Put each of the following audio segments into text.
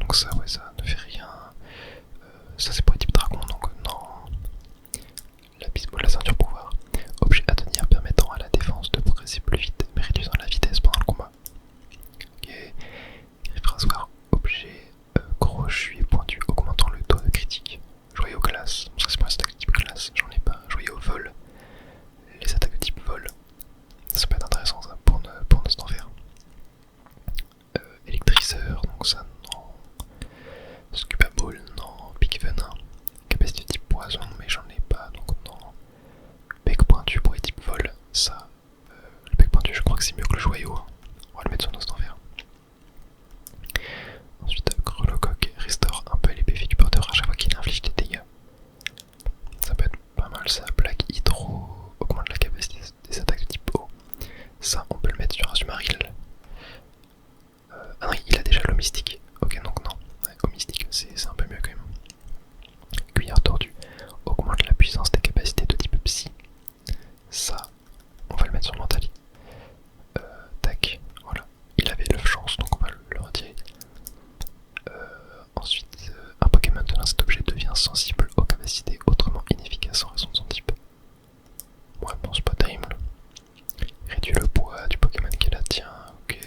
donc ça, ouais, ça ne fait rien. Ça c'est pour les types dragon, donc non. La bisbole, la ceinture pouvoir. Objet à tenir permettant à la défense de progresser plus vite, mais réduisant la vitesse pendant le combat. Ok. Griffe-rasoir, objet crochet pointu, augmentant le taux de critique. Joyau glace, ça c'est pour les attaques de type glace, j'en ai pas. Joyau vol, les attaques de type vol. Ça peut être intéressant ça pour ne s'en faire. Électriseur, donc ça non. Scuba ball, non. Pic venin, capacité de type poison, mais j'en ai pas donc non. Bec pointu pour les types vol, ça. Le bec pointu, je crois que c'est mieux que le joyau. Hein. On va le mettre sur nos envers. Ensuite, grelocoq restaure un peu l'épée du porteur à chaque fois qu'il inflige des dégâts. Ça peut être pas mal ça. Plaque hydro augmente la capacité des attaques de type eau. Ça, on peut le mettre sur Azumarill. Ah non, il a déjà l'eau mystique. Ok, donc non. Ouais, eau mystique, c'est un peu mieux quand même. Cuillère tordue augmente la puissance des capacités de type psy. Ça, on va le mettre sur Mentali. Tac, voilà. Il avait 9 chances, donc on va le retirer. Ensuite, un Pokémon tenant cet objet devient sensible aux capacités autrement inefficaces en raison de son type. Ouais, bon, c'est pas terrible. Réduit le poids du Pokémon qui la tient, ok.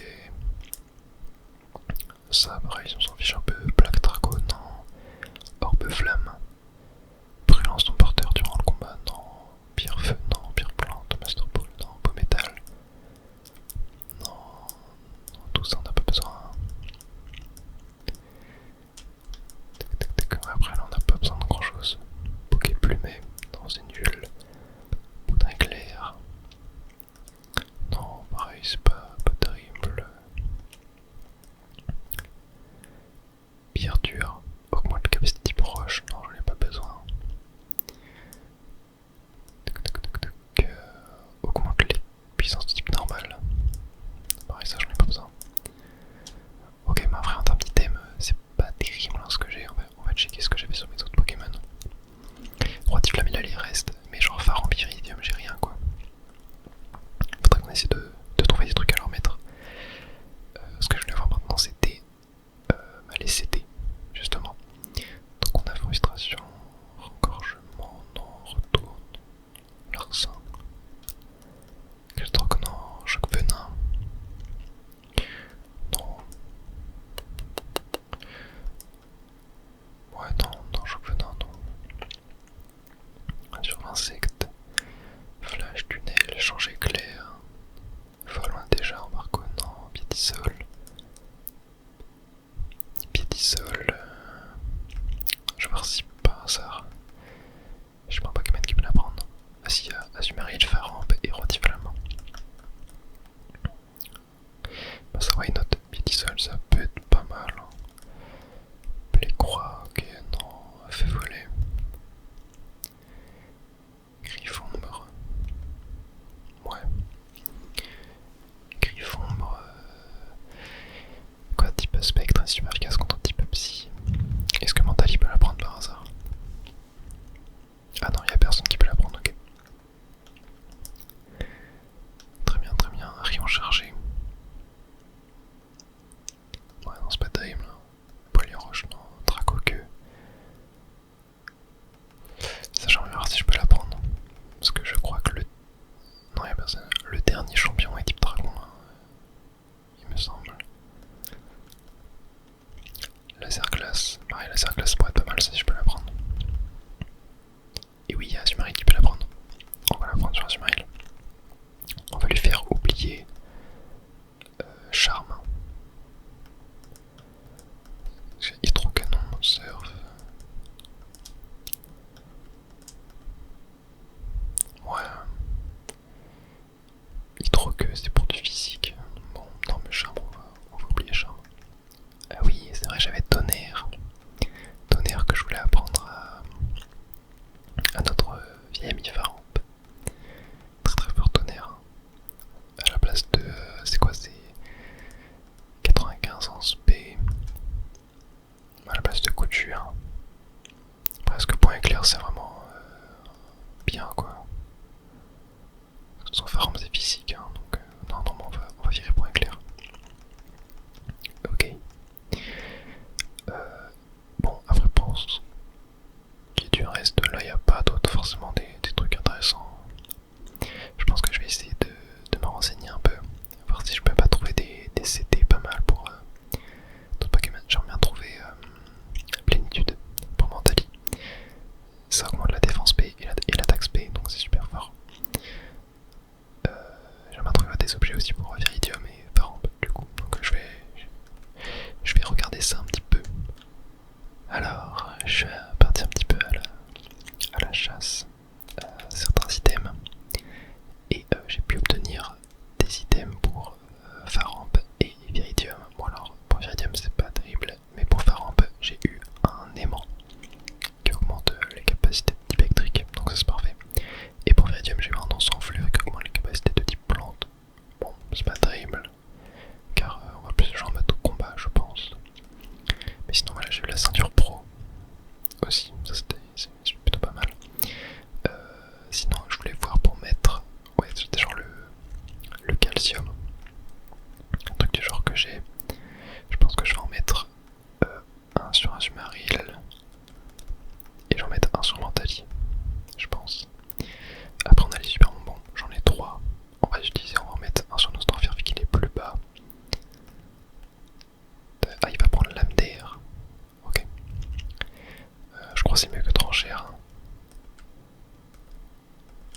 Ça, pareil, on s'en fiche un peu. Plaque Draco, non. Orbe Flamme. Brûlance ton porteur durant le combat, non. Pierre Feu, non. Pierre Plante, Master Ball, non. Beau Métal. Non, non, tout ça on n'a pas besoin. Après là on n'a pas besoin de grand chose. Poké plumé, non c'est nul. Poudre éclair. Non, pareil c'est pas terrible. Pierre dure, augmente la capacité type roche, non j'en ai pas besoin. Augmente les puissances de type normal. Pareil ça j'en ai pas besoin. Ok, mais après en termes d'item, c'est pas terrible hein, ce que j'ai. On va checker ce que j'avais sur mes autres Pokémon. Roi Tiflam il y reste, mais genre phare en Pyridium, j'ai rien quoi. Faudrait qu'on essaie de trouver des trucs à leur mettre. Ce que je voulais voir maintenant c'était les CD, justement. Donc on a frustration, engorgement, non, retourne, larcin. Quel truc, non, choc venin. Non. Ouais, non, choc venin, non. Sur l'insecte, flash, tunnel, changer clair. Vol, on a déjà, Marco, non, Piétisol. Piétisol. Je vais voir si par hasard. Je sais pas un Pokémon qui peut la prendre. Ah si, il y a Azumarill, Faramp et Rotiflamme. Bah ça why not, Piétisol ça peut être pas mal. Plécroix, ok, non, fait voler. Griffombre. Ouais. Griffombre. Quoi, type spectre, super efficace contre type psy. Est-ce que Mentali peut la prendre par hasard? Ah non, y'a personne qui peut la prendre, ok. Très bien, rayon chargé. Ouais, non, c'est pas terrible. Poilier roche, non. Dracoqueux. Ça, j'aimerais voir si je peux la prendre. Parce que je crois que le. Non, y'a personne. Le dernier champion est type dragon, hein. Il me semble. Laser glace. Pareil, laser glace pourrait être pas mal si je peux la prendre. Et oui, il y a Azumarill qui peut la prendre. On va la prendre sur Azumarill. On va lui faire oublier Charme. Hydrocanon, surf. Ouais. Hydroqueux, c'est pour du physique. Bon, non mais Charme, on va oublier Charme. Ah oui, c'est vrai, j'avais Tonnerre. Tonnerre que je voulais apprendre à notre Azumarill. Et j'en mets un sur Mentali, je pense. Après on a les super bonbons, j'en ai 3. On va utiliser, on va en mettre un sur Nostranfer vu qu'il est plus bas. Ah, il va prendre l'âme d'air. Ok. Je crois que c'est mieux que Tranchère.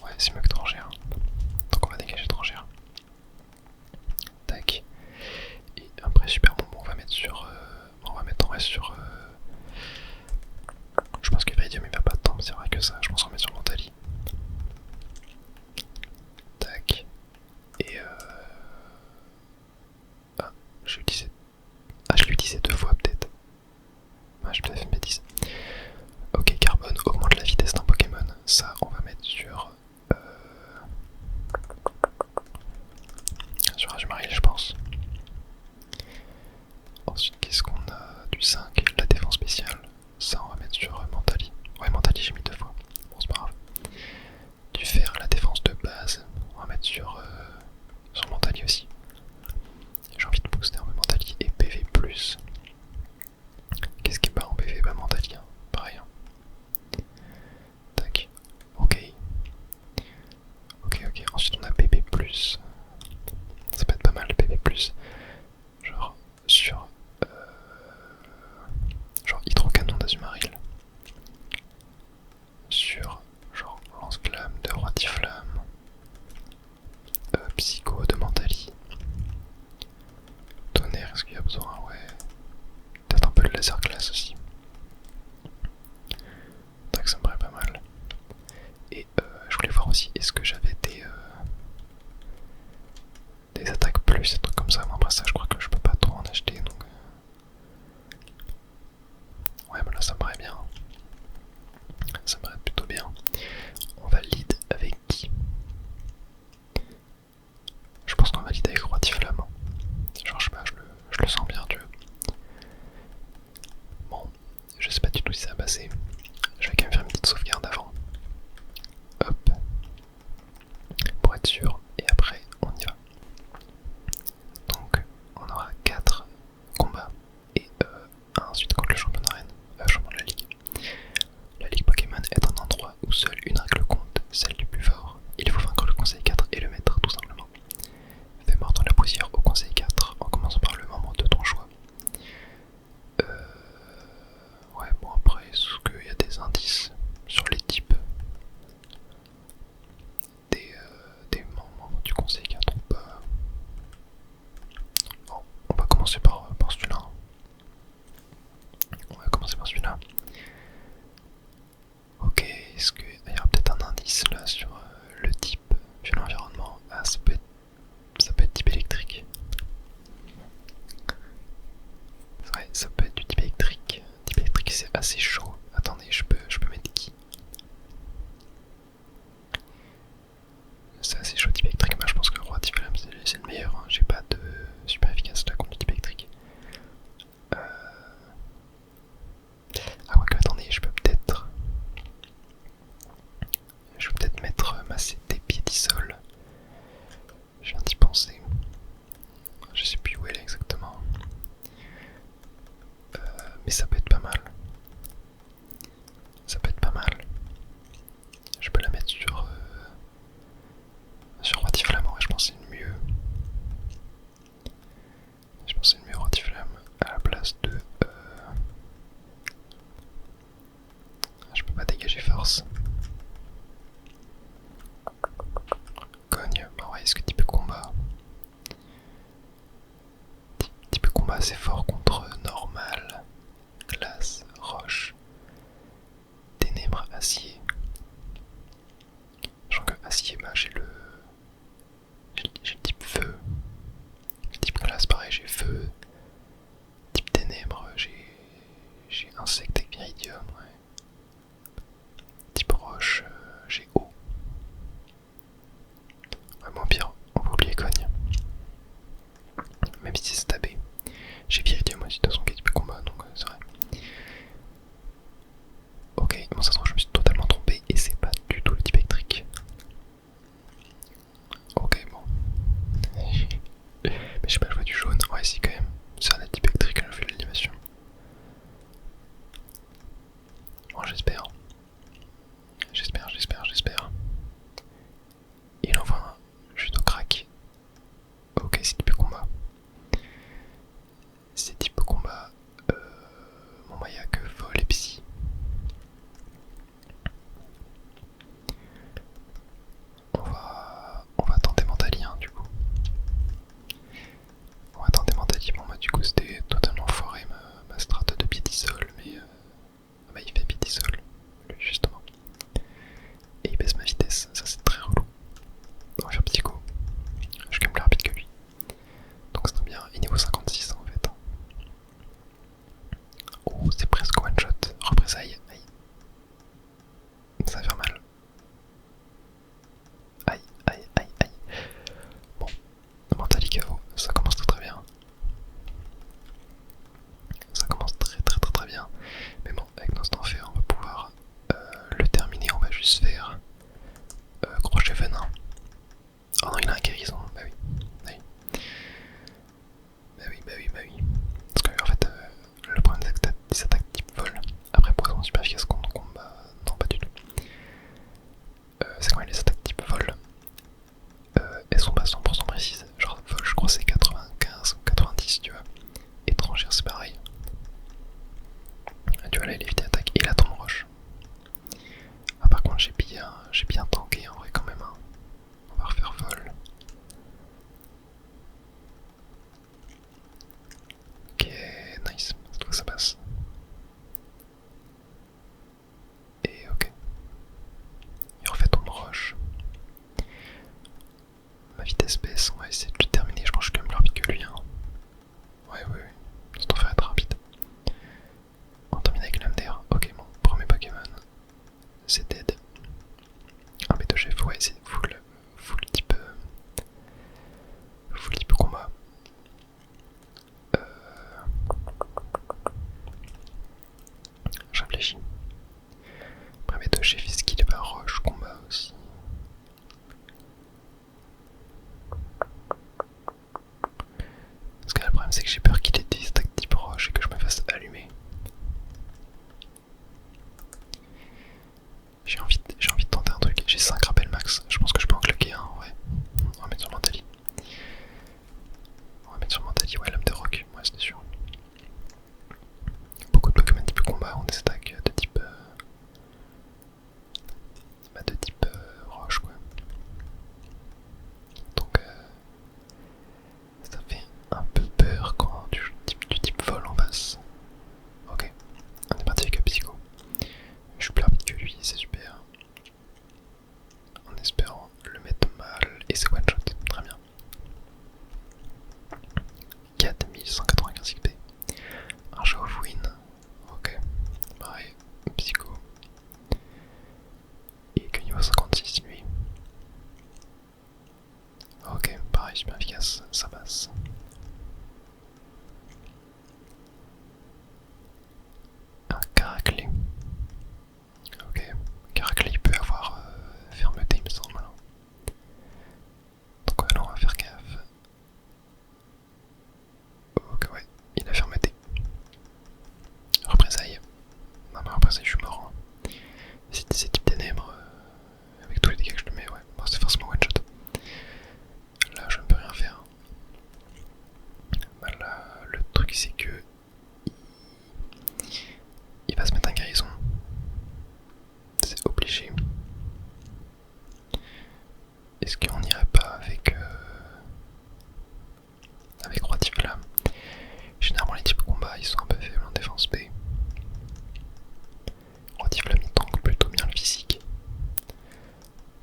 Ouais, c'est mieux que Tranchère. Donc on va dégager Tranchère. Tac. Et après super bonbon, on va mettre sur... on va mettre en vrai sur... Je pense que Viridium il va pas tant, c'est vrai que ça. Je pense qu'on va mettre sur Mentali. Tac. Et ah, j'ai utilisé... Ah, je l'ai utilisé 2 fois peut-être. Ah, j'ai peut-être fait une bêtise. Ok, Carbone augmente la vitesse d'un Pokémon. Ça, on va mettre sur... sur Azumarill, je pense. Ensuite, qu'est-ce qu'on a? Du 5, la défense spéciale. Ça, on va mettre sur Mentali. Ouais, Mentali, j'ai mis 2 fois. Bon, c'est pas grave. Du fer, la défense de base. On va mettre sur Mentali aussi. J'ai envie de booster un peu Mentali et PV+. Qu'est-ce qui est pas en PV? Bah, Mentali, hein. Pareil. Hein. Tac. Ok. Ok. Ensuite, on a PV+. Ça peut être pas mal, PV+. Genre, sur... genre hydrocanon d'Azumarill. Sur genre lance-flamme de Roitiflamme. Psycho de Mentali. Tonnerre, est-ce qu'il y a besoin? Ouais. Peut-être un peu de laser glace aussi. Donc ça me paraît pas mal. Et je voulais voir aussi, est-ce que j'avais des attaques plus, des trucs comme ça. Mais après ça, je crois que je peux pas trop en acheter. Donc ouais, mais là ça me paraît bien. Ça me paraît plutôt bien. On va lead avec qui? Je pense qu'on va lead avec Roitiflamme. Genre je sais pas, je le sens bien, tu vois. Bon, je sais pas du tout si ça va passer. Je vais quand même faire une petite sauvegarde avant. Hop. Pour être sûr. Et après, on y va. Donc, on aura 4 combats. Et ensuite contre le champion d'arène. Champion de la ligue. La ligue Pokémon est un endroit où seule une règle compte, celle du plus fort. Il faut vaincre le conseil 4 et le maître, tout simplement. Fais mordre la poussière au conseil 4 en commençant par le membre de ton choix. Ouais, bon après, est-ce qu'il y a des indices sur les types des membres du conseil 4 ou pas? Bon, on va commencer par celui-là. On va commencer par celui-là. Ok, est-ce qu'il y aura peut-être un indice là sur le type de l'environnement? Ah, ça peut être type électrique. Ouais, ça peut être du type électrique. Type électrique, c'est assez chaud. Attendez, je peux mettre qui? C'est assez chaud type électrique. Moi, je pense que Roitiflamme, c'est le meilleur. Hein. J'ai pas de super efficace là contre le type électrique. Ah ouais, attendez, je peux peut-être mettre ma CT Piétisol. Je viens d'y penser. Je sais plus où elle est exactement. Mais ça peut être pas mal. Ça peut être pas mal. Je peux la mettre sur Roitiflamme, ouais, je pense que c'est le mieux. Je pense que c'est le mieux Roitiflamme à la place de... Je peux pas dégager force. Cogne, bah ouais, est-ce que type combat? Type combat c'est fort contre normal, glace, roche, ténèbres, acier. Je crois que acier, bah j'ai le type feu. Type glace, pareil, j'ai feu. Type ténèbres, j'ai insecte avec viridium, ouais. Type roche, j'ai eau. Ouais, bon, pire, on va oublier cogne. Même si c'est stabé. J'ai viridium aussi, de toute façon, qui est type combat, donc c'est vrai. Ok, bon, ça se trouve, je me suis totalement trompé et c'est pas du tout le type électrique. Ok, bon. Mais je sais pas, je vois du jaune. Ouais, si, quand même. C'est un type électrique, je fais l'animation. Oh, c'est presque one shot. Représailles. Aïe. Ça va faire mal. Aïe, aïe, aïe, aïe. Bon, Mentally KO, ça commence très bien. Ça commence très bien. Mais bon, avec nos enfer, on va pouvoir le terminer. On va juste faire crochet venin. Oh non, il a un guérison. Bah oui. Bah oui. Parce que en fait, le problème des attaques type vol, après poison super efficace contre combat, non pas du tout. C'est quand même les attaques type vol, elles sont pas 100% précises. Genre vol, je crois c'est 95 ou 90, tu vois. Étrangère, c'est pareil. Tu vois là, il évite l'attaque et la tombe roche. Ah, par contre, j'ai bien tanké en vrai quand même. Hein. On va refaire vol. Ok, nice, cette fois ça passe. Et ok. Il refait tombe roche. Ma vitesse baisse, on va essayer de le terminer. Je pense que je suis quand même plus rapide que lui. Hein. Ouais. Ça doit faire être rapide. On termine avec l'âme d'air. Ok, bon, premier Pokémon. C'est dead. Un B2 chef, ouais, c'est full type combat. Je réfléchis. Après B2 chef, est-ce qu'il est pas roche combat aussi? Parce que là, le problème c'est que j'ai peur qu'il ait des stacks type roche et que je me fasse allumer. J'ai envie de tenter un truc. J'ai 5 rappels max. Je pense que je peux en claquer un en vrai. On va mettre sur Mentally. Ouais, l'homme de rock. Ouais, c'était sûr. Beaucoup de Pokémon type combat ont des stacks de type. Roche quoi. Donc ça fait un peu peur quand tu joues du type vol en face. Ok, on est parti avec un psycho. Je suis plus rapide que lui, c'est super. En espérant le mettre mal et c'est one shot, très bien. 4195 XP. Un show of win. Ok, pareil, psycho. Et que niveau 56 lui. Ok, pareil, super efficace, ça passe. Un Caraclé. Ok, Caraclé il peut avoir fermeté il me semble. Donc là on va faire gaffe. Ok ouais, il a fermeté. Représailles. Non mais représailles je suis mort. Hein. C'est type ténèbres avec tous les dégâts que je te mets, ouais. Bon, c'est forcément one shot. Là je ne peux rien faire. Bah là le truc c'est que il va se mettre un guérison. C'est obligé. Est-ce qu'on n'irait pas avec Roi Tiflam? Généralement les types combat ils sont un peu faibles en défense B. Roi Tiflam il tank plutôt bien le physique.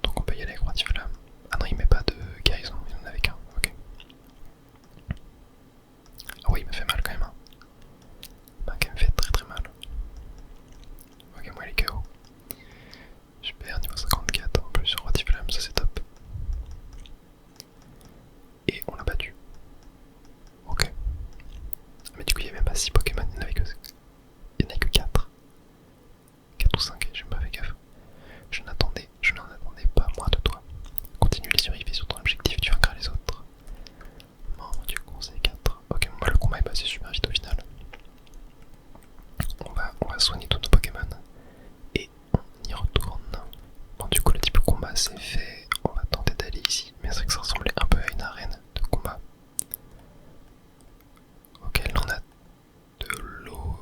Donc on peut y aller avec Roi Tiflam. Ah non il met pas de guérison, il en avait qu'un, ok. Ah oui il me fait mal quand même. Hein. Il m'a quand même fait très mal. Ok moi il est KO. Super, niveau 54 en plus sur Roi Tiflam, ça c'est top. Et on l'a battu. Ok. Mais du coup il n'y avait même pas 6 Pokémon, il n'y en avait que 4. 4 ou 5, j'ai pas fait gaffe. Je n'en attendais pas moins de toi. Continue les survivre sur ton objectif, tu vaincras les autres. Membre du conseil 4. Ok, moi le combat est passé super vite au final. On va soigner tous nos Pokémon. Et on y retourne. Bon du coup le type combat c'est fait. On va tenter d'aller ici. Mais c'est vrai que ça ressemblait un peu à une arène de combat. Ok, là on a de l'eau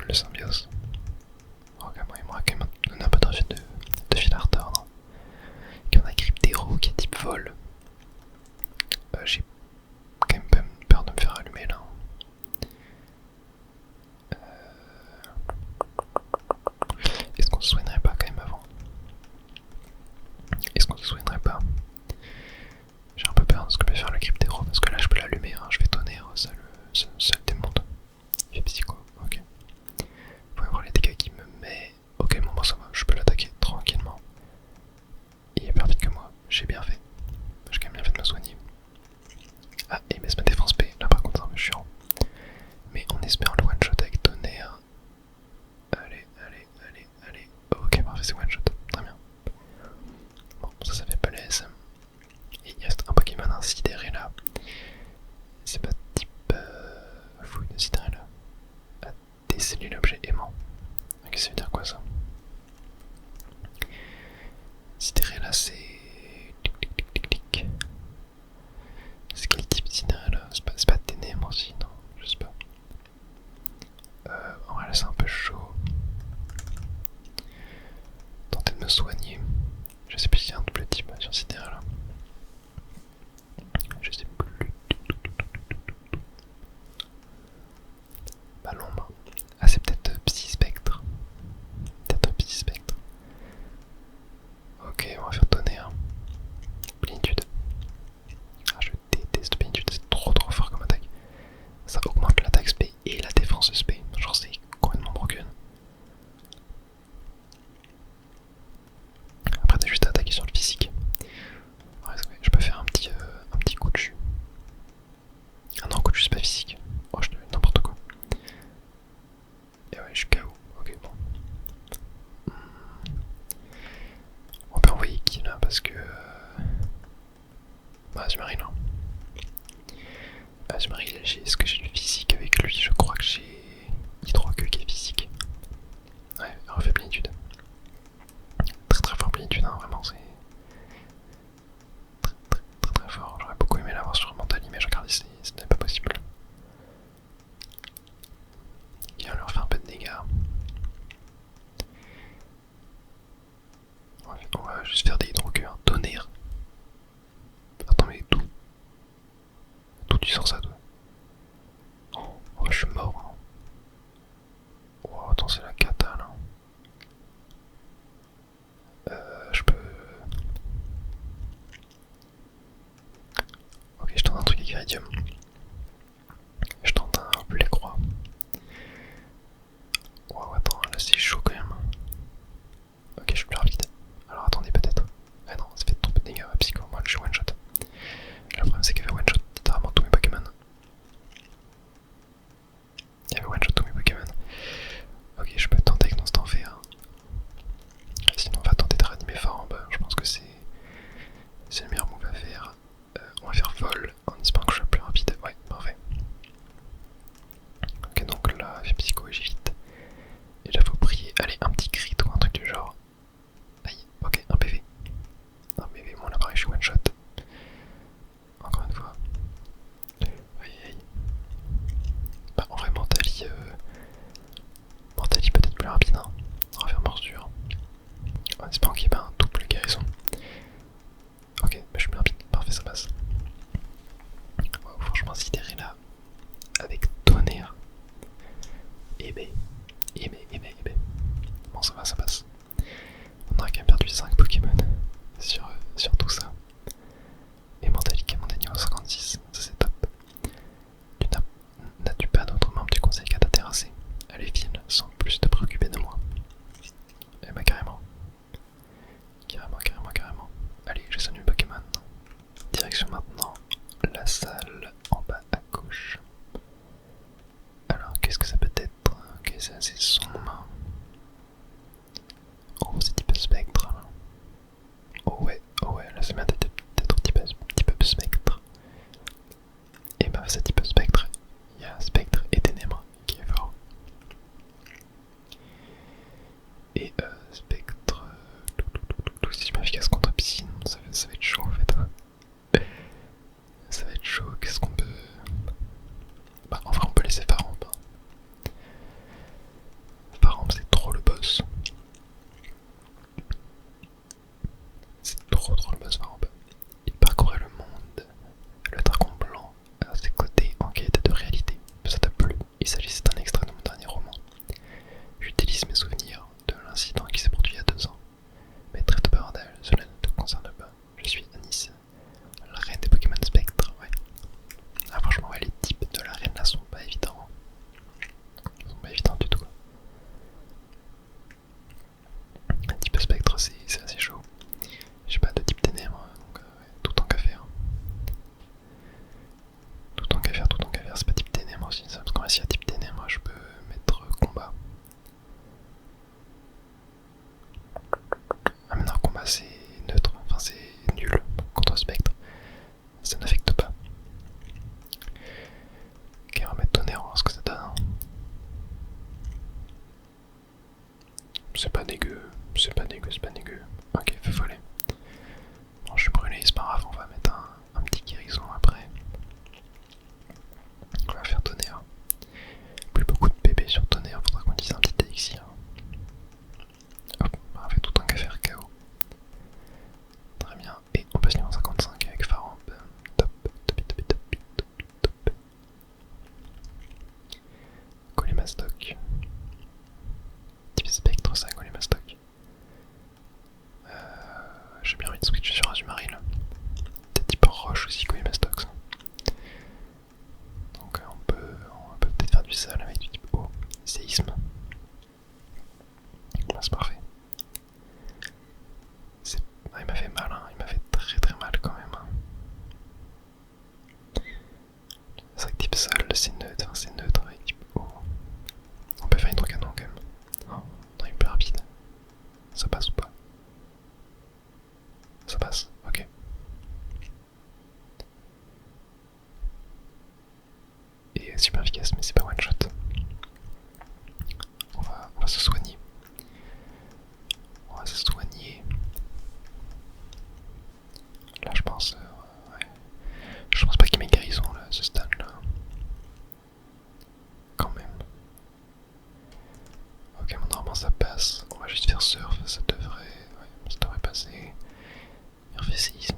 de symbiose. Ok, bon, il m'aura quand même donné un peu de fil à retordre. Qui en a Cryptero qui est type vol. J'ai quand même pas peur de me faire allumer là. Est-ce qu'on se soignerait pas quand même avant? Est-ce qu'on se soignerait pas? J'ai un peu peur de ce que peut faire le Cryptero parce que là je peux l'allumer, hein. Je vais tonnerre, ça le démonte. Il fait psycho, ok. Faut voir les dégâts qu'il me met. Ok, bon, ça va, je peux l'attaquer tranquillement. Il est plus vite que moi, j'ai bien fait. J'ai quand même bien fait de me soigner. Ah, il met ma défense P, là par contre c'est un peu chiant. Mais on espère le one shot avec tonnerre. Allez, allez, allez, allez. Ok, parfait, c'est one shot, très bien. Bon, ça fait pas les SM. Et il reste un Pokémon, un Sidéré là. C'est pas type fouille de Sidéré là. A déceler l'objet aimant. Ok, ça veut dire quoi ça? Sidéré là, c'est. C'est quel type de Sidéré là? C'est pas ténèbres aussi, non? Je sais pas. En vrai là c'est un peu chaud. Tenter de me soigner. Je sais plus s'il y a un double type sur Sidéré là. Je sais plus. Bah l'ombre. Ah c'est peut-être Psy Spectre. Peut-être Psy Spectre. Ok, on va faire tonnerre. Plénitude. Ah je déteste plénitude, c'est trop fort comme attaque. Ça augmente l'attaque SP et la défense SP. Genre c'est complètement broken. Après t'as juste à attaquer sur le physique. Ouais, je peux faire un petit coup de jus. Ah non, coup de jus c'est pas physique. Oh je te n'importe quoi. Et ouais je suis KO. Ok bon. On peut envoyer qui là parce que... Bah Azumarill là. Azumarill, est-ce que j'ai du physique avec lui? Je crois que j'ai Hydro-Queue qui est physique. Ouais, refait plénitude. Très fort plénitude, hein, vraiment c'est... Très fort. J'aurais beaucoup aimé l'avoir sur Mentali mais je regardais ce n'est pas possible. Ok, on leur fait un peu de dégâts. On va juste faire des Hydro-Queues, hein. Tonnerre. Attends mais d'où tu sors ça toi? Oh je suis mort. Hein. Oh attends c'est la cata là. Je peux... Ok je tente un truc avec Iridium. Je tente un peu les croix. Wow attends là c'est chaud quand même. Ok je suis plus rapide. Alors attendez peut-être. Ah non ça fait trop de dégâts, psycho, moi je suis one shot. Le problème c'est qu'il y avait one shot littéralement tous mes Pokémon. Il y avait one shot tous mes Pokémon. Ok je peux tenter avec Instant Fer. Sinon on va tenter de réanimer fort en bas. Je pense que c'est le meilleur move à faire. On va faire vol en espérant que je sois plus rapide. Ouais parfait. Ok donc là fait psycho et j'ai vite. Et là faut prier. Allez un petit crit ou un truc du genre. Aïe ok un PV. Un PV bon là pareil je suis one shot. Encore une fois. Aïe aïe. Bah en vrai Mentali peut-être plus rapide hein. On va faire morsure. En espérant qu'il n'y ait pas un double guérison. Ok bah je suis plus rapide. Parfait ça passe. Wow, franchement sidéré là. Avec tonnerre. Et bé. Bon ça va ça passe. On aurait quand même perdu 5 Pokémon sur tout ça. Et Mentali qui est monté niveau 56, ça c'est top. N'as-tu pas d'autres membres du conseil qu'à t'intéresser? Allez file, sans plus te préoccuper de moi. Eh bah carrément. Carrément. Allez, je sonne une Pokémon. Direction maintenant la salle en bas à gauche. Alors qu'est-ce que ça peut être? Ok c'est assez sombre. Oh c'est type spectre. Oh ouais, là c'est c'est pas dégueu, c'est pas dégueu, c'est pas dégueu. Ok, feu follet. Bon, je suis brûlé, c'est pas grave, on va mettre un petit guérison après. On va faire tonnerre. Plus beaucoup de PB sur tonnerre, faudra qu'on dise un petit élixir. Hop, on va faire tout un cas faire KO. Très bien, et on passe niveau 55 avec Faramp. Top, top, top, top, top, top. Colémastoc. Type spectre, ça, Colémastoc. J'ai bien envie de switcher sur Azumarill. Peut-être type roche aussi, Colémastoc. Donc on peut peut-être faire du sale avec du type eau. Séisme. C'est parfait. Ah, il m'a fait mal, hein. Il m'a fait très très mal quand même. C'est vrai que type sale, c'est neutre avec type eau. On peut faire hydrocanon quand même. Non, il est plus rapide. Ça passe ou pas? Ça passe, ok. Et super efficace, mais c'est pas one shot. On va se soigner. On va se soigner. Là, je pense. Ouais. Je pense pas qu'il y ait mes guérisons là, à ce stade là. Quand même. Ok, bon, normalement ça passe. On va juste faire surf, ça devrait passer. Il refait séisme.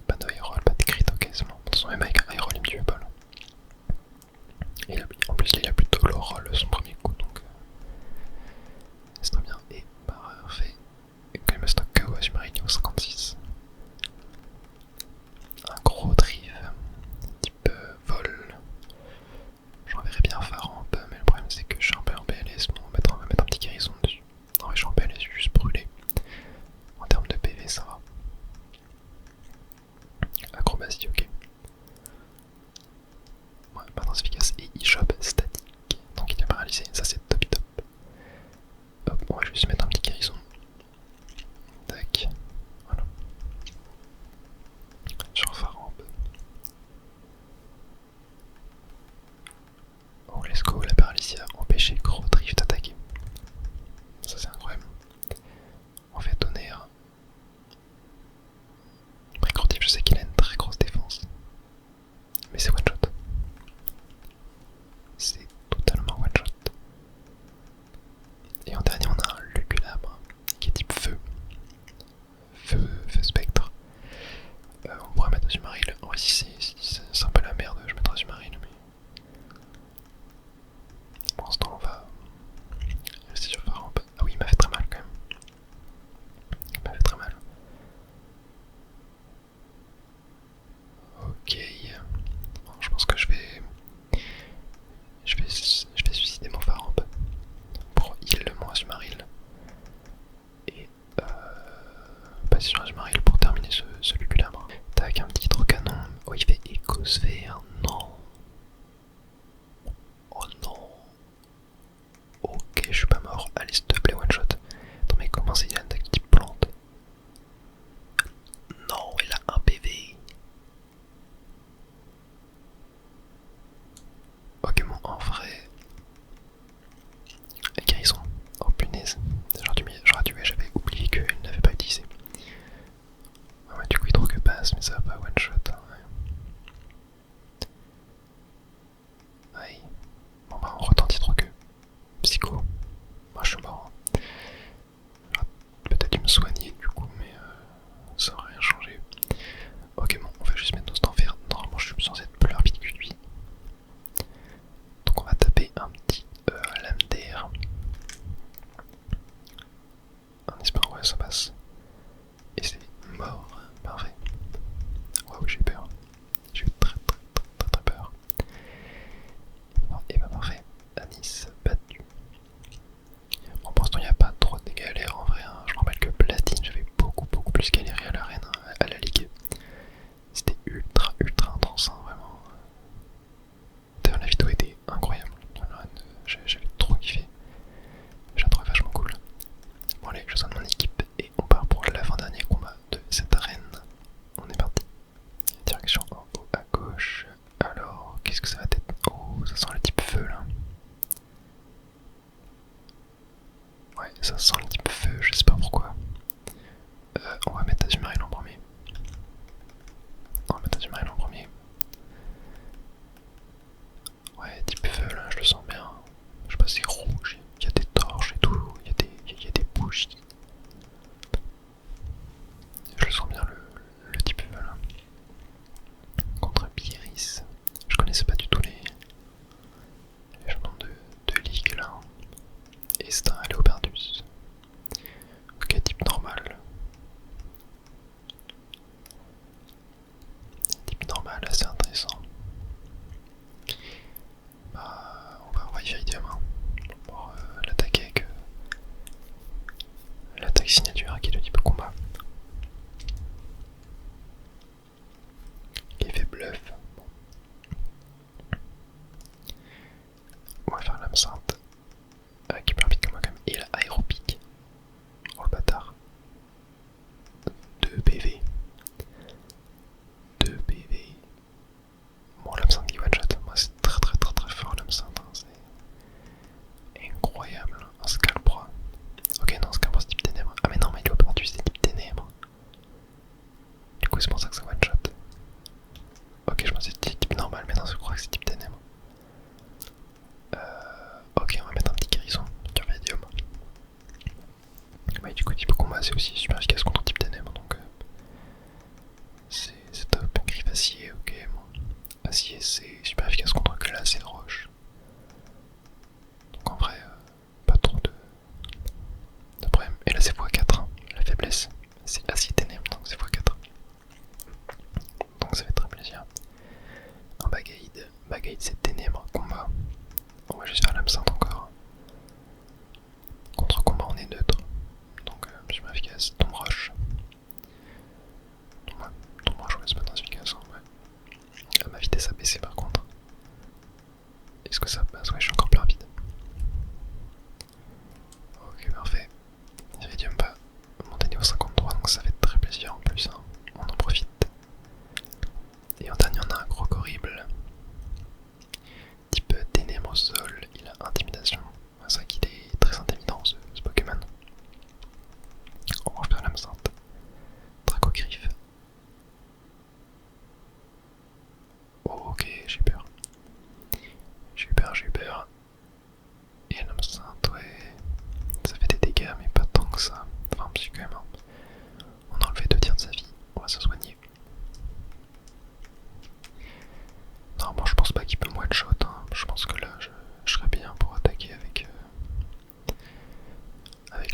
Pas de aérol, pas de crit, ok, c'est bon. De toute façon, même avec un aérol, il me tue pas là. Et en plus, il a plutôt low roll son premier coup, donc c'est très bien. Et parfait. Et quand même, stock KO à Azumarill niveau 56. Un gros drive, type vol. J'enverrais bien Faramp, mais le problème c'est que je suis un peu en PLS. Bon, on va mettre un petit guérison dessus. Non, mais je suis en PLS, je suis juste brûlé. En termes de PV, ça va. Acrobatie, ok. Ouais, maintenance efficace et il chope statique. Donc il est paralysé, ça c'est top top. Hop, on va juste mettre un petit guérison. Tac. Voilà. Sur Faramp. Oh, let's go, la paralysie a empêché Gros Drift d'attaquer. Ça c'est incroyable. On fait tonnerre. Après Gros Drift, je sais qu'il a une très grosse défense. Mais c'est one shot. C'est totalement one shot. Et en dernier, on a un Luculabre qui est type feu. Feu spectre. On pourrait mettre Azumarill. Ouais, si c'est un peu la merde, je mettrai Azumarill, mais pour l'instant, on va rester sur Faramp. Ah oui, il m'a fait très mal quand même. Il m'a fait très mal. Ok. Bon, je pense que je vais suicider mon Faramp pour heal mon Azumarill. Et passer sur Azumarill pour terminer ce Luculabre. Tac, un petit hydrocanon. Oh, il fait écosphère. Non. Oh non. Ok, je suis pas mort. Allez, s'il te plaît, one shot. Attends, mais comment c'est une attaque type plante? Non, il a un PV. Ok, bon, en vrai. Guérison. Oh punaise. J'aurais dû, j'avais oublié qu'il n'avait pas utilisé. Ah ouais, du coup, il trouve que passe, mais ça va pas one shot. Hein, ouais. Aïe. Bon, bah, on retente trop que. Psycho. Moi, je suis mort. ça sent le type feu, je sais pas pourquoi. On va mettre Azumarill en premier. On va mettre Azumarill en premier. Ouais, type feu là, je le sens bien. Je sais pas, c'est rouge, il y a des torches et tout, il y a des bougies. Je le sens bien le type feu là. Contre Biris. Je connaissais pas du tout les changements de ligue là. Et c'est un Léopardus. Ok, type normal. Type normal, assez intéressant. Bah, on va y faire Iridium hein, pour l'attaquer avec l'attaque signature qui est de type combat. Il fait bluff. Bon. On va faire l'âme sainte. Qui est plus rapide que moi quand même. Et il a aéropique. Oh le bâtard. 2 PV. 2 PV. Bon, l'âme sainte qui one shot. Moi c'est très fort l'âme sainte. Hein. C'est incroyable. Un Scalpro. Ok, non, Scalpro c'est type ténèbres. Ah, mais non, mais il a perdu, c'est type ténèbres. Du coup, c'est pour ça que ça one shot. Ok, je pensais que c'était type normal, mais non, je crois que c'est type ténèbres. Ok, on va mettre un petit guérison sur Medium. Ouais, du coup, type combat, c'est aussi super efficace contre type ténèbres, donc c'est top. Griffe acier, ok. Bon. Acier, c'est super efficace contre glace et roche. Donc en vrai, pas trop de problème. Et là, c'est x4, hein. La faiblesse, c'est acier ténèbres, donc c'est x4. Donc ça fait très plaisir. Un Bagaïd. Bagaïd, c'est ténèbres, combat. On va juste faire l'âme sainte encore. Contre combat, on est neutre. Donc, super efficace. Tombe roche. Tombe roche, ouais, c'est pas très efficace. Hein, ouais. Ma vitesse a baissé par contre. Est-ce que ça passe? Ouais, je suis encore plus rapide. Ok, parfait. Iridium va monter niveau 53, donc ça fait très plaisir en plus. Hein. On en profite. Et en dernier, on a un croc horrible. Type ténèbres au sol, il a intimidation. C'est vrai qu'il est très intimidant ce Pokémon. On va refaire l'âme sainte. Dracogriffe. Oh, ok, j'ai eu peur. J'ai eu peur. Et l'âme sainte, ouais. Ça fait des dégâts, mais pas tant que ça. Enfin, si quand même. Hein. On a enlevé 2 tiers de sa vie. On va se soigner. Normalement, je pense pas qu'il peut me one-shot. Hein. Je pense que là, je serais bien pour attaquer avec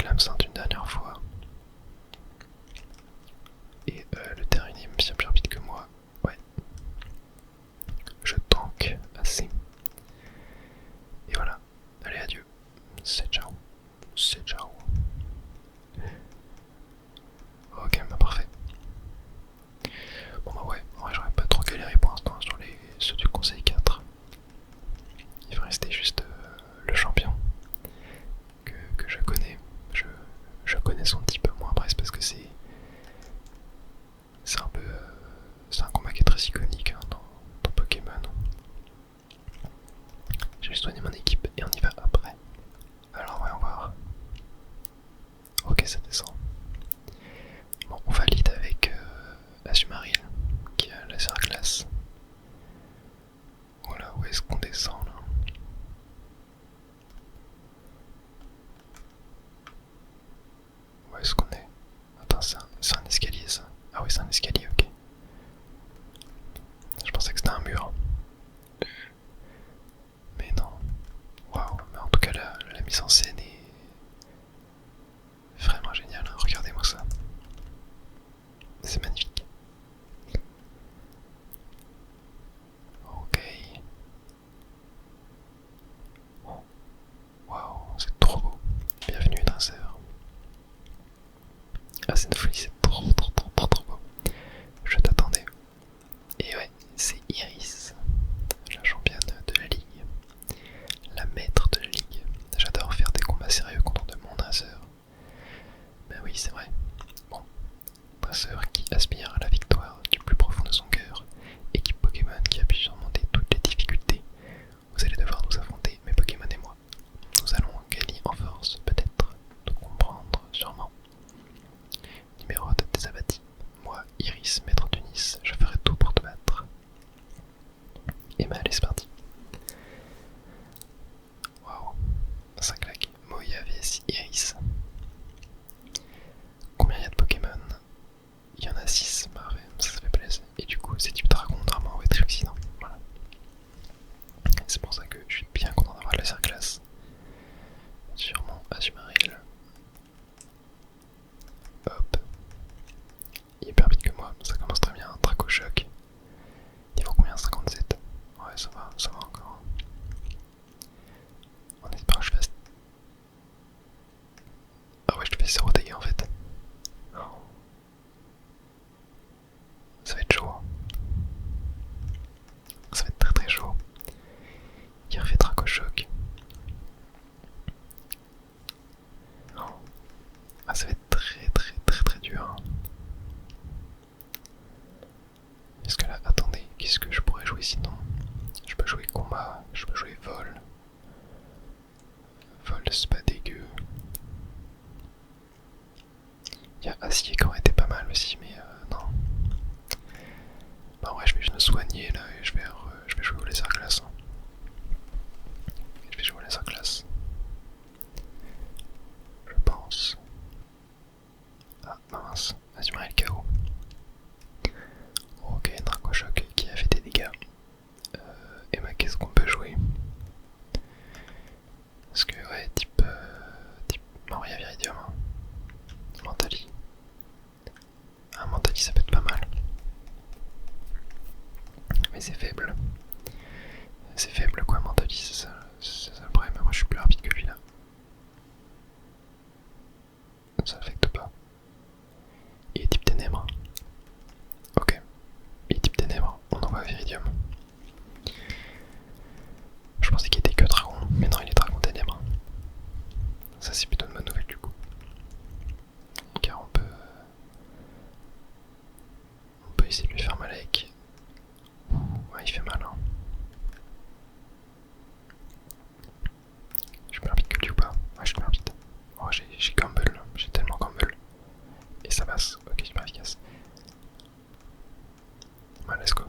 l'âme sainte une dernière fois. Et le dernier est bien plus rapide que moi. Ouais. Je tank assez. Et voilà. Allez, adieu. C'est ciao. C'est ciao. Ok, bah parfait. Bon bah ouais, en vrai j'aurais pas trop galéré pour l'instant sur ceux du conseil 4. Il va rester juste le champion que je connais. Je connais son type moins presque parce que c'est un peu... c'est un combat qui est très iconique hein, dans Pokémon. Je vais soigner mon équipe et on y va après. Alors voyons voir. Ok, ça descend. Bon, on valide avec Azumarill qui a laser glace. Voilà, où est-ce qu'on descend là? Où est-ce qu'on est? Attends, c'est un escalier ça. Ah oui, c'est un escalier, ok. Je pensais que c'était un mur. Mais non. Waouh, mais en tout cas la mise en scène est vraiment géniale. Hein. Regardez-moi ça. C'est magnifique. Ok. Waouh, c'est trop beau. Bienvenue Tracer. Ah, c'est une folie, c'est trop beau. Je t'attendais. Et ouais, c'est Iris, la championne de la ligue. La maître de la ligue. J'adore faire des Iris. Combien il y a de Pokémon? Il y en a 6, parfait, ça fait plaisir. Et du coup, c'est type dragon, normalement, ouais, Trioxide. Voilà. C'est pour ça que je suis bien content d'avoir la Serclasse sur mon Azumarill. Hop. Il est plus rapide que moi, ça commence très bien. Draco Choc. Niveau combien? 57. Ouais, ça va encore. On espère que je fasse. Ah ouais, je te fais 0 dégâts en fait. Ça va être chaud. Ça va être très très chaud. Il refait Draco Choc. Ah, ça va être très dur. Est-ce que là, attendez, qu'est-ce que je pourrais jouer sinon? Je peux jouer combat, je peux jouer vol. Vol, c'est pas dégueu. Il y a acier qui aurait été pas mal aussi, mais non. Bah ouais, je vais juste me soigner là et je vais jouer au lézard glace. Je vais jouer au lézard glace. Je pense. Ah mince, Azumarill KO. Ok, Draco Choc qui a fait des dégâts. Et bah qu'est-ce qu'on peut jouer? Parce que ouais, type Maria Viridium. Hein. Mentali. Un Mentali ça peut être pas mal. Mais c'est faible. C'est faible quoi, Mentali, c'est ça le problème. Moi je suis plus rapide que lui là. Ça affecte pas. Il est type ténèbres. Ok. Il est type ténèbres. On envoie Viridium. Je pensais qu'il était que dragon, mais non, il est dragon ténèbres. Ça c'est plutôt une bonne nouvelle du coup. Car on peut essayer de lui faire mal avec. Ouais, il fait mal hein. Je suis plus rapide que lui ou pas? Ouais, je suis plus rapide. Oh, j'ai Gamble, j'ai tellement Gamble. Et ça passe, ok, super efficace. Ouais, let's go,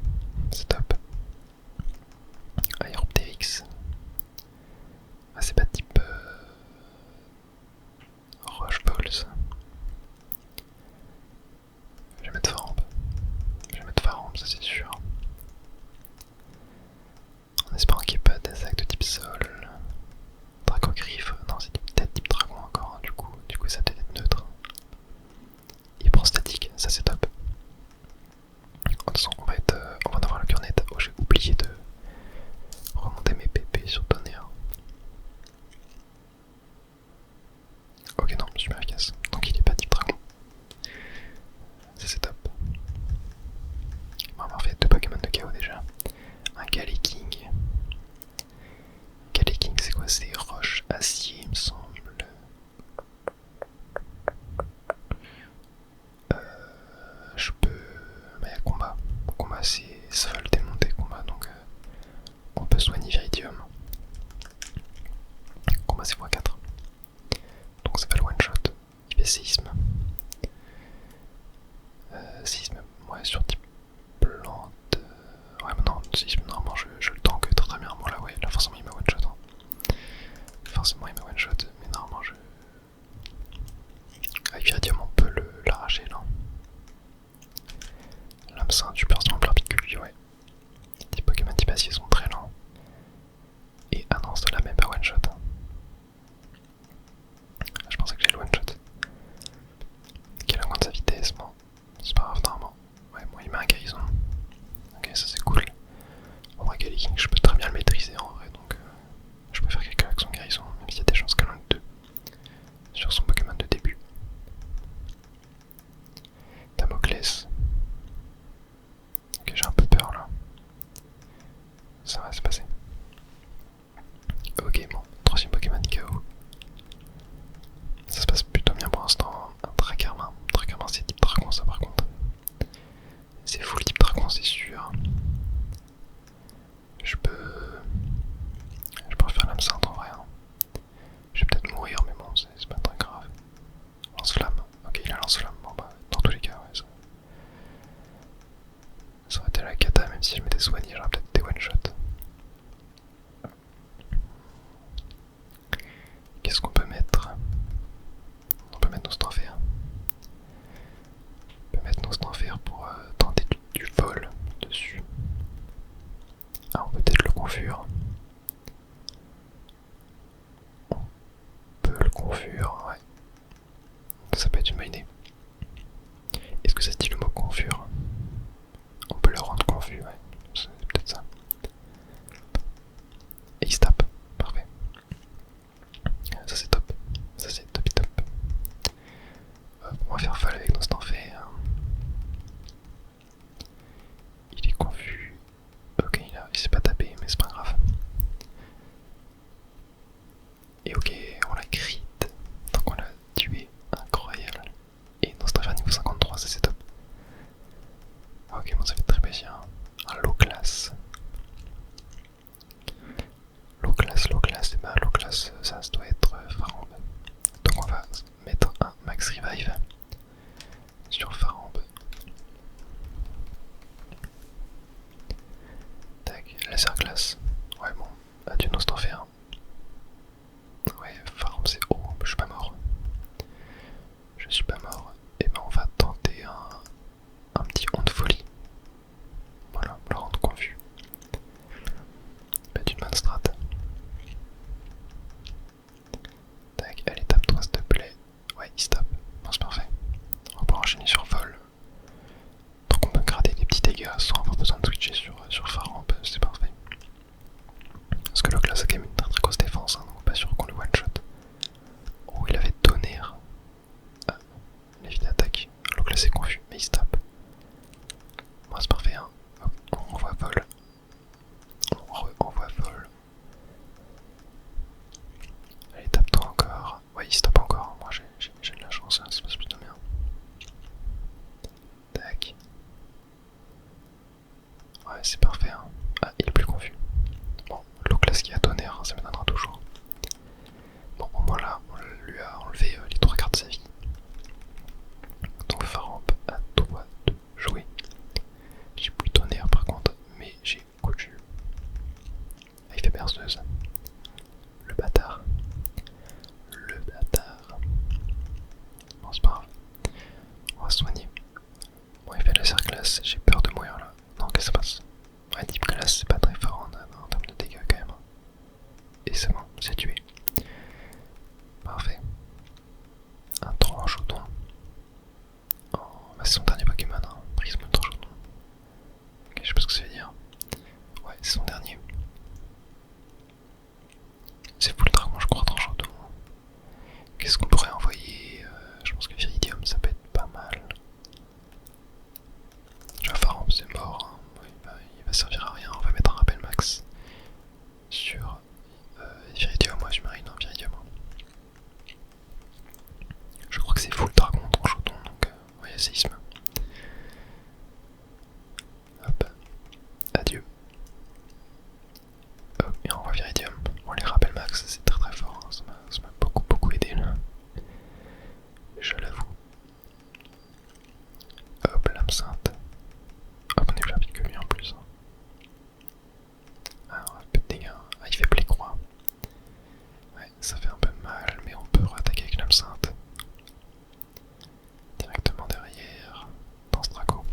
c'est top. Aéroptérix. Ah, c'est pas type Roche-Ball ça. Je vais mettre Farambe. Ça c'est sûr. En espérant qu'il n'y ait pas d'attaque de type sol. Dracogriffe, non c'est peut-être type dragon encore, hein, du coup ça peut être neutre. Il prend statique, ça c'est top. De toute façon on va en avoir le cœur net. Oh, j'ai oublié de remonter mes PP sur tonnerre. Ok non, super efficace. Donc il est pas type dragon. Ça c'est top. On va avoir fait 2 Pokémon de KO déjà. Un Galeking. Galeking c'est quoi? C'est roche, acier il me semble. Je peux... Bah y'a combat. Combat ça va le démonter combat donc on peut soigner Viridium. Combat c'est x4. Donc ça fait le one shot. Il fait séisme. Séisme, ouais sur type plante. Ouais mais non, séisme normalement je le tank très bien. Bon là ouais, là forcément il m'a one shot. Hein. Forcément il m'a one shot, mais normalement je... Avec Viridium on peut l'arracher là. L'hameçon super plus rapide que lui, ouais. Les Pokémon type acier sont très lents. Et ah non, cela même pas one shot. Je pensais que j'ai le one shot. Quelle augmente sa vitesse, bon. C'est pas grave, normalement. Ouais, bon, il met un guérison. Ok, ça c'est cool. En vrai, Galeking, je peux très bien le maîtriser en vrai, donc je peux faire quelque chose avec son guérison, même s'il y a des chances qu'elle en ait 2 sur son Pokémon de début. Damoclès. Ok, j'ai un peu peur là. confure, ouais. Ça peut être une bonne idée. Est-ce que ça se dit le mot confure? On peut le rendre confus, ouais. C'est peut-être ça. Et il se tape, parfait. Ça c'est top. Ça c'est top top. On va faire folle avec nos stanfers. Il est confus. Ok, il s'est pas tapé, mais c'est pas grave. Et ok, on l'a crit. Donc on l'a tué. Incroyable. Et nos stanfers niveau 53, ça c'est top. Ok, bon ça fait très plaisir. Un low class. Low class, et bah low class, ça doit être Farambe. Donc on va mettre un max revive sur Farambe. Tac, laser glace. Ouais bon, adieu nos stanfers. Ouais, Farambe c'est... Oh, je suis pas mort. Je suis pas mort. Et ben on va tenter un petit on de folie. Voilà, le rendre confus. Bah d'une bonne strat. Tac, allez tape-toi s'il te plaît. Ouais, il se tape. Bon c'est parfait. On va pouvoir enchaîner sur vol. Donc on peut gratter des petits dégâts sans avoir besoin de switcher sur Farambe, c'est parfait. Parce que le class a quand même une très très grosse défense, hein, donc pas sûr qu'on le one shot. Oh, il avait tonnerre. Ah, il a vite attaque. Le class est confus, mais il se tape. Bon, c'est parfait, hein. Hop, on envoie vol. On envoie vol. Allez, tape-toi encore. Ouais, il se tape encore. Moi j'ai de la chance, hein, ça se passe plutôt bien. Tac. Ouais, c'est parfait, hein. Ah, il est plus confus. Bon, l'eau classe qui a tonnerre, ça m'étonnera toujours. Bon, au moins là, on lui a enlevé les 3 quarts de sa vie. Donc Farambe, à toi de jouer. J'ai plus tonnerre par contre, mais j'ai coup de jus. Ah, il fait berceuse. Le bâtard. Le bâtard. Bon, c'est pas grave. On va se soigner. Bon, il fait laser glace, j'ai peur de mourir là. Non, qu'est-ce qui se passe? Ouais, type glace, c'est pas très fort en termes de dégâts quand même. Et c'est bon, c'est tué. Parfait. Un tranchodon. Oh, bah c'est son dernier Pokémon, hein. Prisme tranchodon. Ok, je sais pas ce que ça veut dire. Ouais, c'est son dernier. C'est full dragon, je crois, tranchodon. Qu'est-ce qu'on pourrait envoyer? Je pense que Viridium, ça peut être pas mal. Tu vois, Farambe, c'est mort. Hein. Il va servir à rien. On va mettre un rappel max sur Viridium. Ouais, je marine un Viridium. Je crois que c'est full dragon, tranchodon, donc ouais, séisme. Hop, adieu. Hop, et on envoie Viridium. Bon, les rappels max, c'est très très fort. Hein. Ça m'a beaucoup aidé là. Je l'avoue. Hop, l'âme sainte. Hop, on est plus rapide que lui en plus. Ah, un peu de dégâts. Ah, il fait play croix. Ouais, ça fait un peu mal, mais on peut attaquer avec l'âme sainte. Directement derrière. Danse Draco.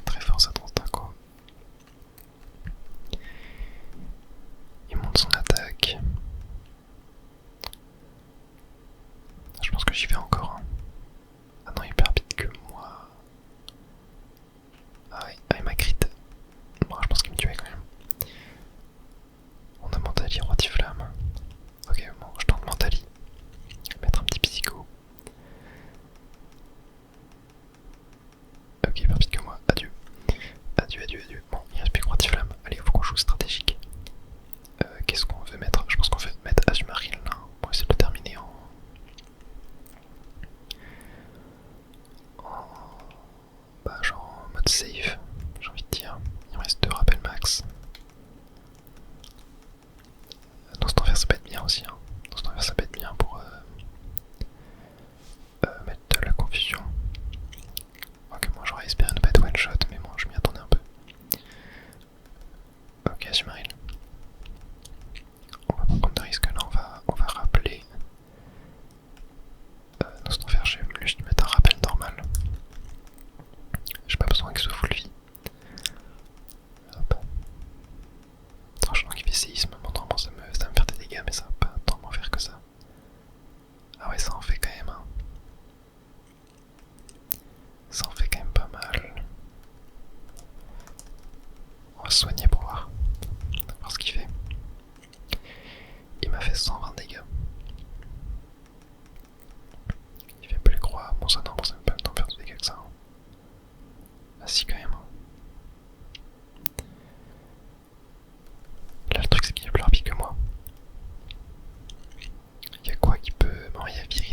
Très fort ça, Danse Draco. Il monte son attaque. Je pense que j'y vais encore. Hein. Ah non, il est plus rapide que moi. Ah ouais, il m'a crit. Bon, je pense qu'il me tuait quand même. On a Mentali, roi flamme. Ok, bon, je tente Mentali. Mettre un petit psycho. Ok, il est plus rapide que moi. Adieu. Adieu. Bon, il reste plus que roi flamme. Allez, il faut qu'on joue stratégique. Qu'est-ce qu'on veut mettre? Je pense qu'on veut mettre Azumarill là. On va essayer de le terminer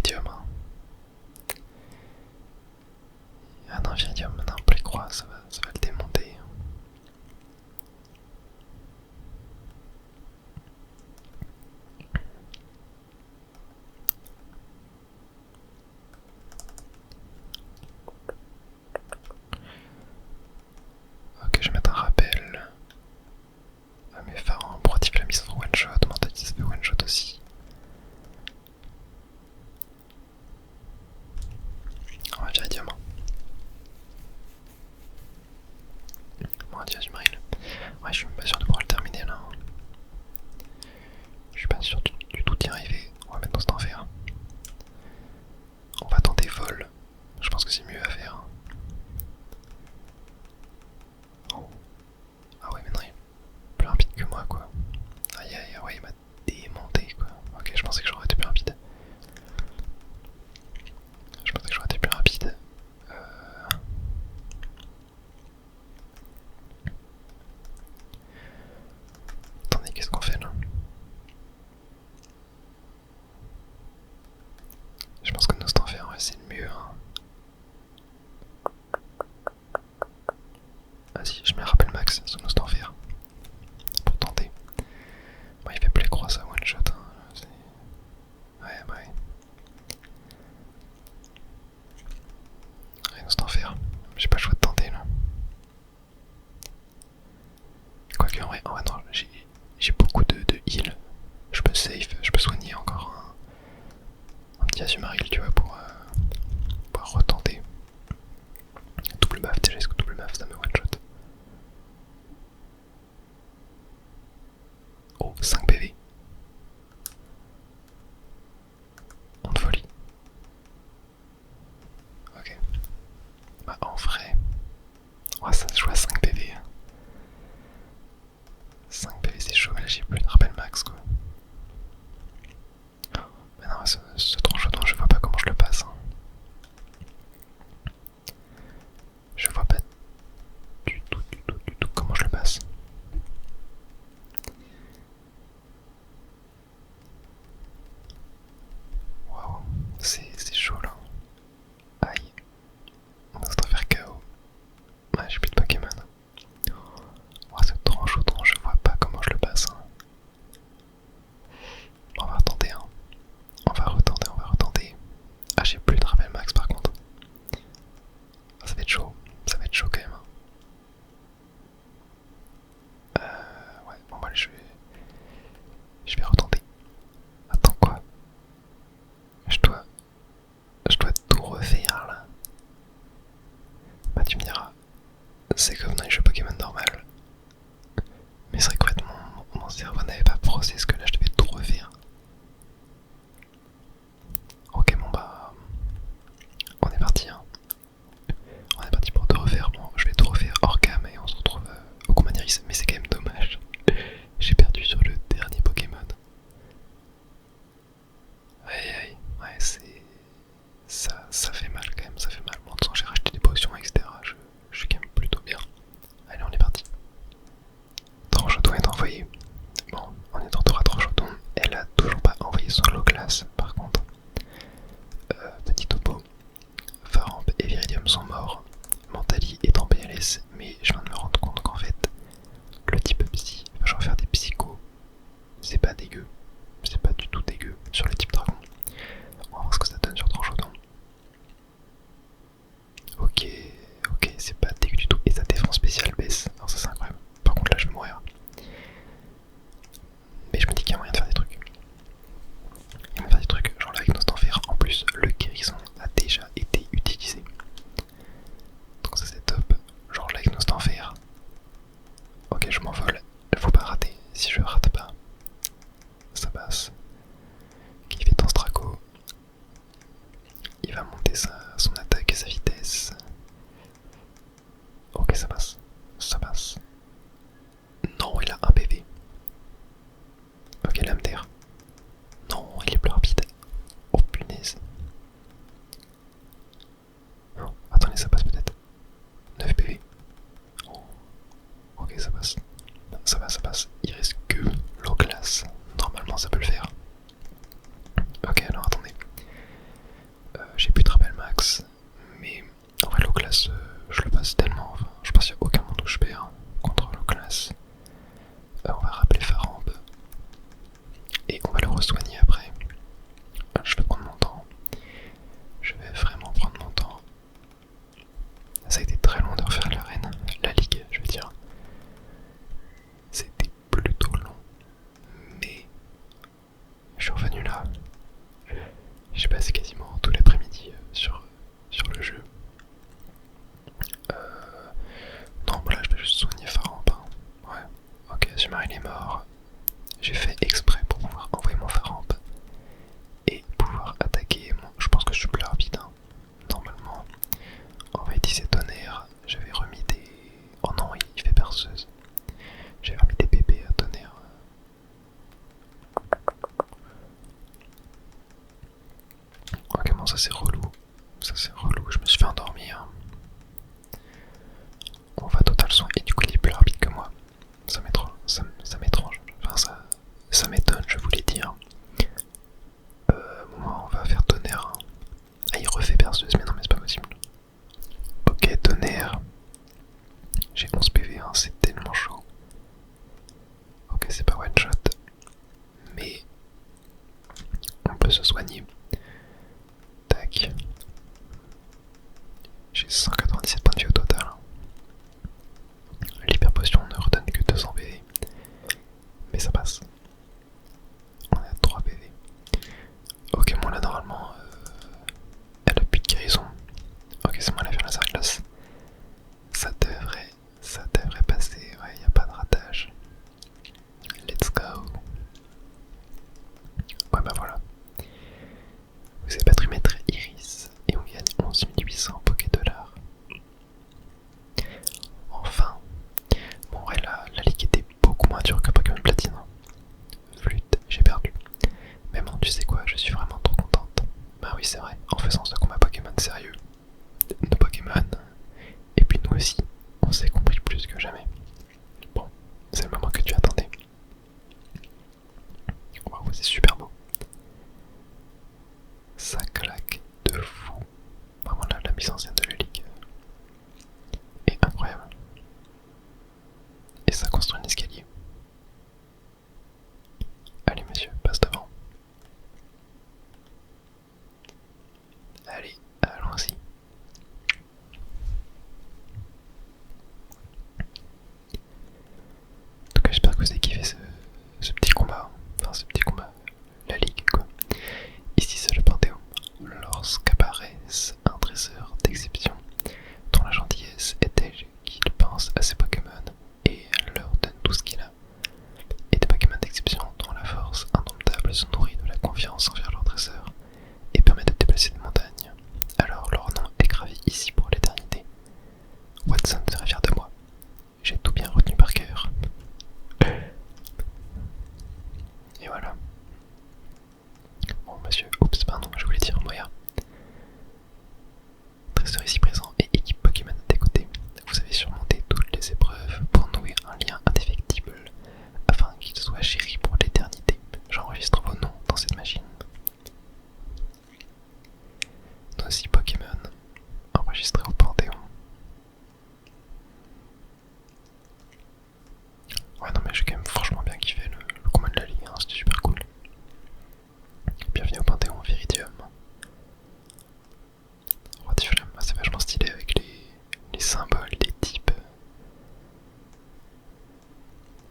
Viridium. Hein. Ah non, Viridium, non, Playcroix, ça va le démonter. Ok, je vais mettre un rappel. Ah, mes pharaons pour activer la mise en one shot, Mortadis fait one shot aussi. On va dire diamant. Bon, adieu du maril. Ouais, je suis même pas sûr de pouvoir le terminer là. Je suis pas sûr du tout d'y arriver. On va mettre dans cet enfer. On va tenter vol. Je pense que c'est mieux à faire. Oh. Ah ouais, mais non, il est plus rapide que moi quoi. Aïe aïe, ouais, il m'a démonté quoi. Ok, je pensais que j'aurais été plus rapide. Je pensais que j'aurais été plus rapide. Attendez, qu'est-ce qu'on fait là? Je pense que Nostanfer, ouais, c'est le mieux. Hein. Vas-y, je mets un rappel max sur Nostanfer. Pour tenter. Bon, il fait plus les croix, ça one shot. Hein. Ouais, bah ouais. Ouais, Nostanfer. J'ai pas le choix de tenter là. Quoique, en vrai non, j'ai beaucoup de heal. Je peux save, je peux soigner encore un petit Azumarill, tu vois, pour retenter. Double buff, déjà, est-ce que double buff ça me one shot? Oh, 5 PV. On de folie. Ok. Bah, en vrai. Ouais, ça se joue à 5 PV. 5 PV, c'est chaud, mais là j'ai plus de rappel max quoi. Mais non, ce tronc je vois pas comment je le passe. Hein. Je vois pas du tout comment je le passe. Waouh, c'est chaud là. Aïe. On va se faire KO. Ouais, j'ai plus de Pokémon. Oh, ce tranche au tronc, je vois pas comment je le passe. Hein. On va retenter, hein. On va retenter. Ah, j'ai plus de rappel max par contre. Ah, ça va être chaud quand même. Ouais, bon, bah, allez, je vais retenter. Attends, quoi? Je dois tout refaire là. Bah, tu me diras, c'est comme dans les jeux Pokémon normal. Mais c'est vrai qu'en fait, mon cerveau n'avait pas processé ce que là je devais tout refaire. Ok, bon bah. J'ai passé quasiment tout l'après-midi sur le jeu. Non, voilà, je vais juste soigner Faramp. Ouais, ok, Sumaril est mort. J'ai fait exprès pour pouvoir envoyer mon Faramp et pouvoir attaquer. Je pense que je suis plus rapide, hein. Normalement, on va utiliser tonnerre. J'avais remis des. Oh non, il fait perceuse. J'avais remis des bébés à tonnerre. Ok, bon, ça c'est relou. Ça c'est relou, je me suis fait endormir. On va total soin et du coup il est plus rapide que moi. Ça m'étrange. Enfin, ça m'étonne, je voulais dire. Moi, on va faire tonnerre. Ah, il refait perceuse, mais non, mais c'est pas possible. Ok, tonnerre. J'ai 11 PV, hein, c'est tellement chaud. Ok, c'est pas one shot. Mais on peut se soigner. Tac. J'ai 197 points de vie au total. L'hyper potion ne redonne que 200 PV. Mais ça passe. On est à 3 PV. Ok, bon là normalement, elle a plus de guérison. Ok, c'est moi la faire la glace. Ça devrait passer. Ouais, y a pas de ratage. Let's go. Ouais, bah voilà. Vous avez battu maître Iris et on gagne 11 800 Poké-Dollars. Enfin. Bon, ouais, la ligue était beaucoup moins dure que Pokémon Platine. Flûte, j'ai perdu. Mais bon, tu sais quoi, je suis vraiment trop contente. Bah oui, c'est vrai, en faisant ce combat Pokémon sérieux, nos Pokémon, et puis nous aussi, on s'est compris plus que jamais. Bon, c'est le moment que tu attendais. Waouh, c'est super beau. Ça claque de fou. Vraiment la mise en scène de la ligue est incroyable. Et ça construit un escalier. Allez monsieur, passe devant. Allez, allons-y. En tout cas, j'espère que vous avez kiffé ce petit combat. Enfin, ce petit combat. La ligue, quoi. Ici, c'est le Panthéon. Lorsqu'apparaissent un trésor d'exception, dont la gentillesse est telle qu'il pense à ses Pokémon et leur donne tout ce qu'il a, et des Pokémon d'exception dont la force indomptable se nourrit de la confiance envers leur trésor et permet de déplacer des montagnes, alors leur nom est gravé ici pour l'éternité. Watson serait fier de moi. J'ai tout bien retenu par cœur. Et voilà. Bon, monsieur, oups, pardon, je voulais dire Moya. Trésor ici présent et équipe Pokémon à tes côtés. Vous avez surmonté toutes les épreuves pour nouer un lien indéfectible afin qu'il soit chéri pour l'éternité. J'enregistre vos noms dans cette machine. Nos 6 Pokémon enregistrés au Panthéon. Ouais, non, mais j'ai quand même franchement bien kiffé le combat de la Ligue, hein, c'était super cool. Bienvenue au Panthéon Viridium. Roi des Flammes, c'est vachement stylé avec les symboles des types.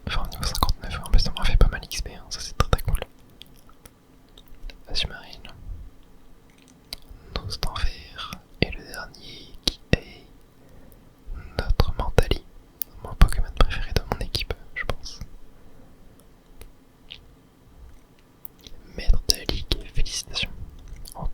Enfin, au niveau 59, en plus, ça m'a fait pas mal XP, hein, ça c'est très très cool. Azumarill, Nose d'Enfer, et le dernier qui est notre Mentali, mon Pokémon préféré de mon équipe, je pense. Maître de la Ligue, félicitations. En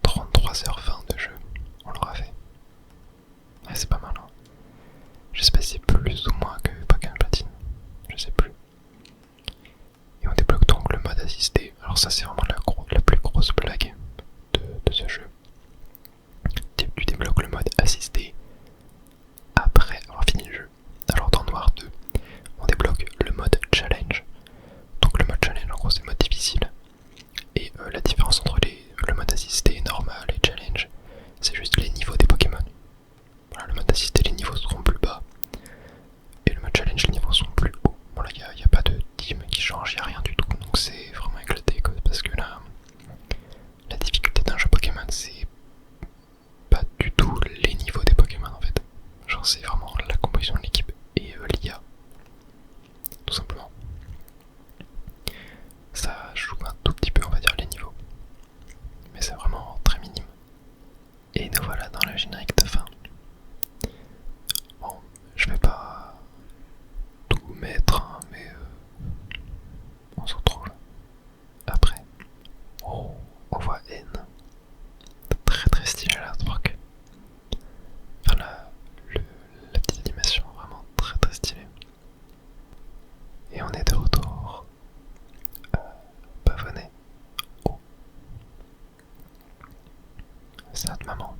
générique de fin. Bon, je vais pas tout mettre, hein, mais on se retrouve après. Oh, on voit N. Très très stylé l'artwork. Enfin la petite animation, vraiment très très stylée. Et on est de retour. Bah venez. Oh. Ça de maman.